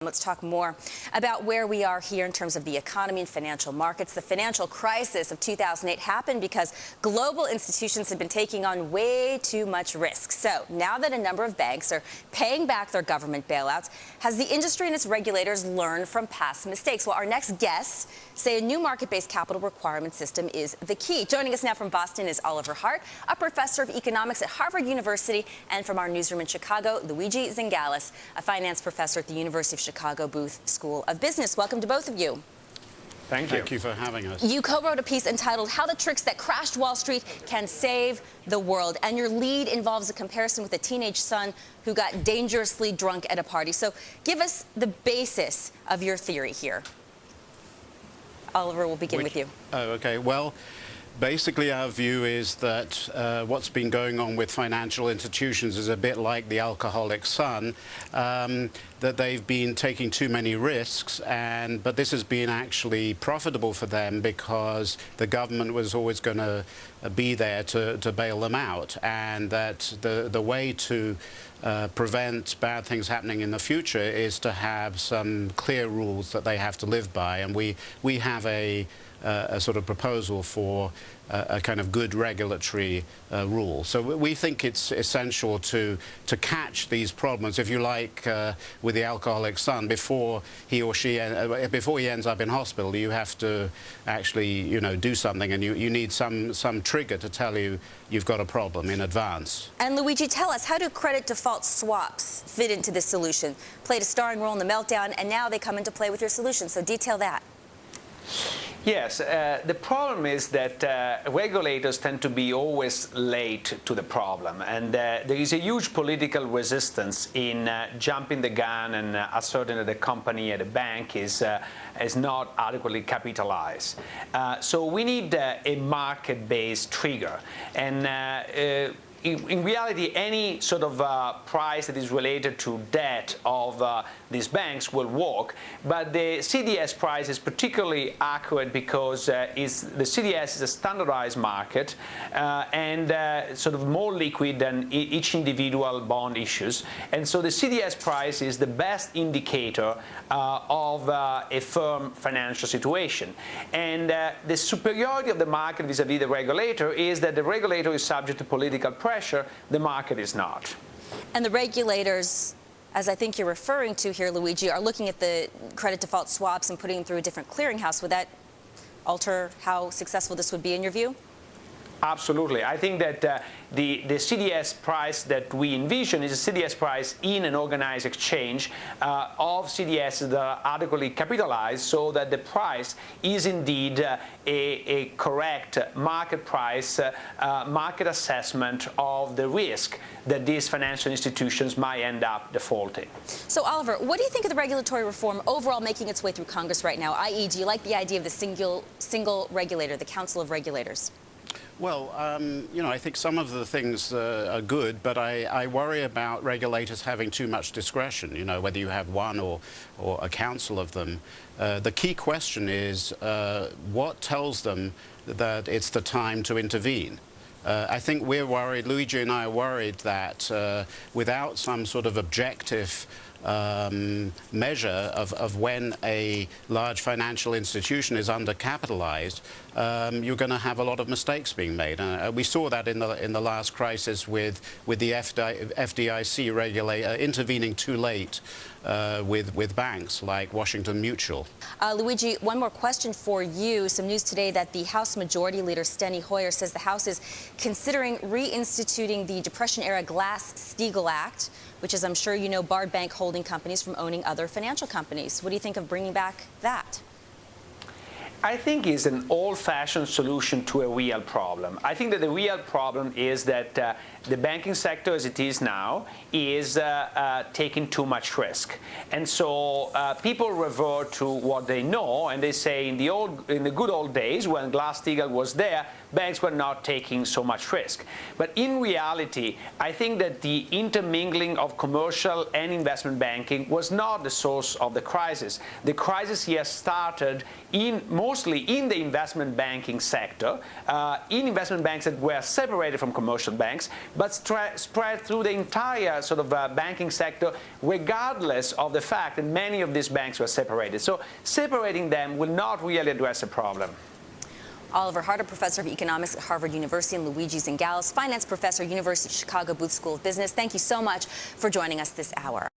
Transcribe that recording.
Let's talk more about where we are here in terms of the economy and financial markets. The financial crisis of 2008 happened because global institutions had been taking on way too much risk. So now that a number of banks are paying back their government bailouts, has the industry and its regulators learned from past mistakes? Well, our next guests say a new market-based capital requirement system is the key. Joining us now from Boston is Oliver Hart, a professor of economics at Harvard University, and from our newsroom in Chicago, Luigi Zingales, a finance professor at the University of Chicago Booth School of Business. Welcome to both of you. Thank you. Thank you for having us. You co-wrote a piece entitled How the Tricks That Crashed Wall Street Can Save the World, and your lead involves a comparison with a teenage son who got dangerously drunk at a party. So give us the basis of your theory here. Oliver, we'll begin with you. Oh, okay. Well, basically our view is that what's been going on with financial institutions is a bit like the alcoholic son, that they've been taking too many risks, but this has been actually profitable for them because the government was always going to be there to bail them out, and that the way to prevent bad things happening in the future is to have some clear rules that they have to live by, and we have a sort of proposal for a kind of good regulatory rule. So we think it's essential to catch these problems, if you like, with the alcoholic son before he or she before he ends up in hospital. You have to actually, do something, and you need some trigger to tell you you've got a problem in advance. And Luigi, tell us, how do credit default swaps fit into this solution? Played a starring role in the meltdown, and now they come into play with your solution. So detail that. Yes, the problem is that regulators tend to be always late to the problem, and there is a huge political resistance in jumping the gun and asserting that the company at a bank is not adequately capitalized. So we need a market-based trigger, and in reality, any sort of price that is related to debt of these banks will work, but the CDS price is particularly accurate because the CDS is a standardized market and sort of more liquid than each individual bond issues, and so the CDS price is the best indicator of a firm financial situation. And the superiority of the market vis-a-vis the regulator is that the regulator is subject to political pressure, the market is not. And the regulators, as I think you're referring to here, Luigi, are looking at the credit default swaps and putting them through a different clearinghouse. Would that alter how successful this would be in your view? Absolutely. I think that the CDS price that we envision is a CDS price in an organized exchange of CDS that are adequately capitalized, so that the price is indeed a correct market price, market assessment of the risk that these financial institutions might end up defaulting. So, Oliver, what do you think of the regulatory reform overall making its way through Congress right now? I.e., do you like the idea of the single regulator, the Council of Regulators? Well, I think some of the things are good, but I worry about regulators having too much discretion, whether you have one or a council of them. The key question is what tells them that it's the time to intervene? I think we're worried, Luigi and I are worried that without some sort of objective measure of when a large financial institution is undercapitalized, you're going to have a lot of mistakes being made. We saw that in the last crisis with the FDIC regulator intervening too late with banks like Washington Mutual. Luigi, one more question for you. Some news today that the House Majority Leader Steny Hoyer says the House is considering reinstituting the Depression-era Glass-Steagall Act, which, as I'm sure you know, barred bank holding companies from owning other financial companies. What do you think of bringing back that? I think it's an old-fashioned solution to a real problem. I think that the real problem is that the banking sector, as it is now, is taking too much risk, and so people revert to what they know, and they say in the good old days when Glass-Steagall was there, banks were not taking so much risk. But in reality, I think that the intermingling of commercial and investment banking was not the source of the crisis. The crisis here started mostly in the investment banking sector, in investment banks that were separated from commercial banks, but spread through the entire sort of banking sector, regardless of the fact that many of these banks were separated. So separating them will not really address the problem. Oliver Hart, professor of economics at Harvard University, and Luigi Zingales, finance professor, University of Chicago Booth School of Business. Thank you so much for joining us this hour.